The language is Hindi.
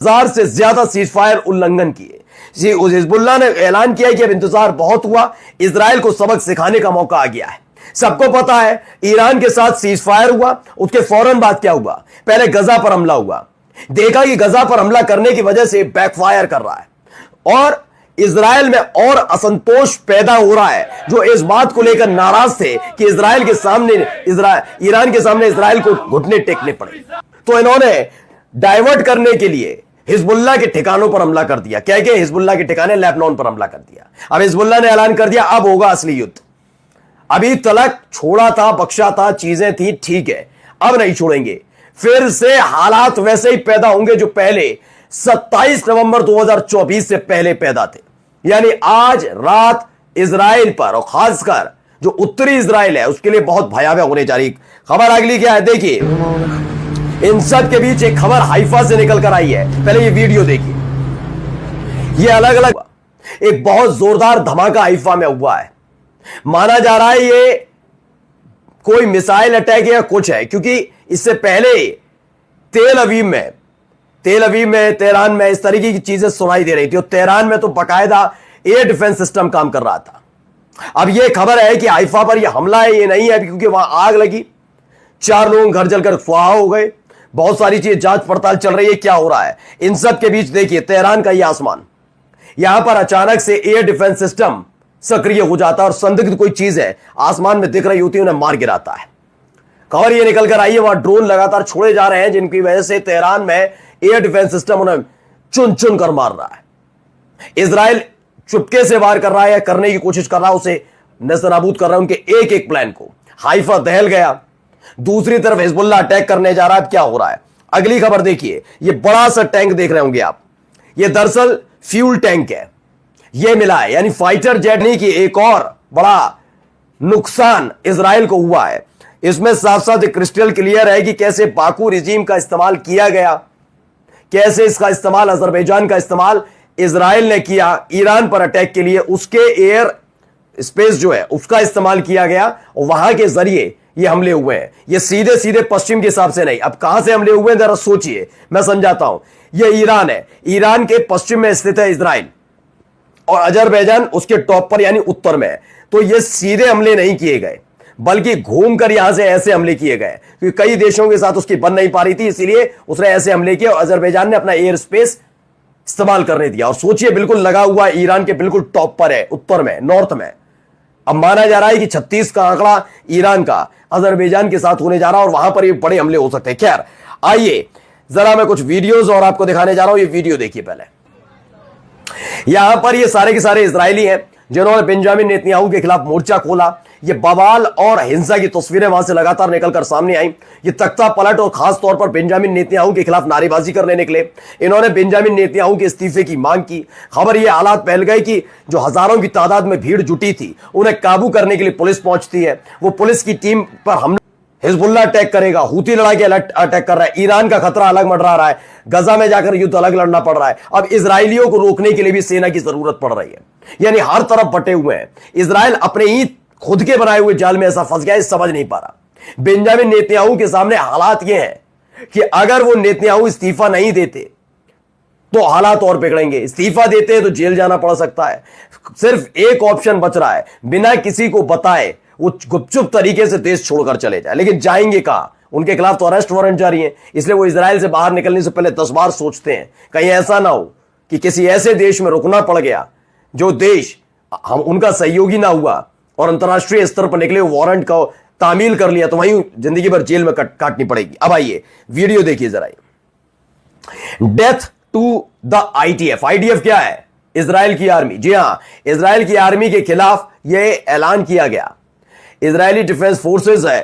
1000 से ज्यादा सीज फायर उल्लंघन किए। हिजबुल्लाह ने ऐलान किया कि अब इंतजार बहुत हुआ, इजराइल को सबक सिखाने का मौका आ गया है। सबको पता है ईरान के साथ सीज फायर हुआ, उसके फौरन बाद क्या हुआ, पहले गजा पर हमला हुआ। देखा कि गजा पर हमला करने की वजह से बैकफायर कर रहा है और इजराइल में और असंतोष पैदा हो रहा है, जो इस बात को लेकर नाराज थे कि इजराइल के सामने ईरान के सामने इजराइल को घुटने टेकने पड़े। तो इन्होंने डाइवर्ट करने के लिए हिजबुल्लाह के ठिकानों पर हमला कर दिया। क्या क्या हिजबुल्लाह के ठिकाने लेबनान पर हमला कर दिया। अब हिजबुल्लाह ने ऐलान कर दिया अब होगा असली युद्ध। अभी तलक छोड़ा था, बख्शा था, चीजें थी ठीक है, अब नहीं छोड़ेंगे। फिर से हालात वैसे ही पैदा होंगे जो पहले 27 नवंबर 2024 से पहले पैदा थे। यानी आज रात इजराइल पर और खासकर जो उत्तरी इजराइल है उसके लिए बहुत भयावह होने जा रही। खबर अगली क्या है देखिए, इन सब के बीच एक खबर हाइफा से निकल कर आई है। पहले ये वीडियो देखिए, ये अलग अलग एक बहुत जोरदार धमाका हाइफा में हुआ है। माना जा रहा है ये कोई मिसाइल अटैक या कुछ है, क्योंकि इससे पहले तेल अवीव में, तेहरान में इस तरीके की चीजें सुनाई दे रही थी और तेहरान में तो बाकायदा एयर डिफेंस सिस्टम काम कर रहा था। अब यह खबर है कि हाइफा पर यह हमला है, ये नहीं है क्योंकि वहां आग लगी, 4 लोग घर जलकर स्वाहा हो गए। बहुत सारी चीज जांच पड़ताल चल रही है क्या हो रहा है। इन सब के बीच देखिए तेहरान का यह आसमान, यहां पर अचानक से एयर डिफेंस सिस्टम सक्रिय हो जाता है और संदिग्ध कोई चीज है आसमान में दिख रही होती है, उन्हें मार गिराता है। खबर यह निकल कर आई है वहां ड्रोन लगातार छोड़े जा रहे हैं, जिनकी वजह से तेहरान में एयर डिफेंस सिस्टम उन्हें चुन चुन कर मार रहा है। इजराइल चुपके से वार कर रहा है, करने की कोशिश कर रहा है, उसे नस्तनाबूद कर रहा है, उनके एक एक प्लान को। हाइफा दहल गया, दूसरी तरफ हिजबुल्लाह अटैक करने जा रहा है। क्या हो रहा है अगली खबर देखिए, ये बड़ा सा टैंक देख रहे होंगे आप, ये दरअसल फ्यूल टैंक है, ये मिला है। यानी फाइटर जेट नहीं कि एक और बड़ा नुकसान इजराइल को हुआ है। इसमें साफ साफ क्रिस्टल क्लियर है कि कैसे बाकू रिजीम का इस्तेमाल किया गया, कैसे इसका इस्तेमाल, अजरबैजान का इस्तेमाल इजराइल ने किया ईरान पर अटैक के लिए। उसके एयर स्पेस जो है उसका इस्तेमाल किया गया और वहां के जरिए ये हमले हुए हैं। ये सीधे सीधे पश्चिम के हिसाब से नहीं। अब कहां से हमले हुए हैं जरा सोचिए, मैं समझाता हूं। ये ईरान है, ईरान के पश्चिम में स्थित है इजराइल और अजरबैजान उसके टॉप पर यानी उत्तर में है। तो ये सीधे हमले नहीं किए गए, बल्कि घूमकर यहां से ऐसे हमले किए गए, क्योंकि कई देशों के साथ उसकी बन नहीं पा रही थी, इसीलिए उसने ऐसे हमले किए और अजरबैजान ने अपना एयर स्पेस इस्तेमाल करने दिया। और सोचिए बिल्कुल लगा हुआ है, ईरान के बिल्कुल टॉप पर है, उत्तर में, नॉर्थ में। अब माना जा रहा है कि 36 का आंकड़ा ईरान का अजरबैजान के साथ होने जा रहा है और वहां पर ये बड़े हमले हो सकते हैं। खैर आइए जरा मैं कुछ वीडियोस और आपको दिखाने जा रहा हूं। ये वीडियो देखिए पहले। यहां पर ये सारे के सारे इजरायली हैं जिन्होंने बेंजामिन नेतन्याहू के खिलाफ मोर्चा खोला। ये बवाल और हिंसा की तस्वीरें वहां से लगातार निकलकर सामने आई। ये तख्ता पलट और खास तौर पर बेंजामिन नेतन्याहू के खिलाफ नारेबाजी करने निकले। इन्होंने बेंजामिन नेतन्याहू के इस्तीफे की मांग की। खबर ये हालात फैल गए कि जो हजारों की तादाद में भीड़ जुटी थी उन्हें काबू करने के लिए पुलिस पहुंचती है। वो पुलिस की टीम पर हमला, हिजबुल्लाह अटैक करेगा, हूती लड़ाके अटैक कर रहा है, ईरान का खतरा अलग मंडरा रहा है, गजा में जाकर युद्ध अलग लड़ना पड़ रहा है। अब इजरायलियों को रोकने के लिए भी सेना की जरूरत पड़ रही है। यानी हर तरफ बटे हुए हैं। इजराइल अपने ही खुद के बनाए हुए जाल में ऐसा फंस गया है, समझ नहीं पा रहा। बेंजामिन नेतन्याहू के सामने हालात ये हैं कि अगर वो नेतन्याहू इस्तीफा नहीं देते तो हालात और बिगड़ेंगे। इस्तीफा देते हैं तो जेल जाना पड़ सकता है। सिर्फ एक ऑप्शन बच रहा है, बिना किसी को बताए वो गुपचुप तरीके से देश छोड़कर चले जाए। लेकिन जाएंगे कहां? उनके खिलाफ तो अरेस्ट वारंट जारी है, इसलिए वो इजराइल से बाहर निकलने से पहले 10 बार सोचते हैं। कहीं ऐसा ना हो कि किसी ऐसे देश में रुकना पड़ गया जो देश हम उनका सहयोगी ना हुआ और अंतर्राष्ट्रीय स्तर पर निकले वारंट का तामील कर लिया तो वहीं जिंदगी भर जेल में काटनी पड़ेगी। अब आइए वीडियो देखिए जरा। Death to the ITF. ITF क्या है? इजराइल की आर्मी। जी हां, इजराइल की आर्मी के खिलाफ यह ऐलान किया गया। इजरायली डिफेंस फोर्सेस है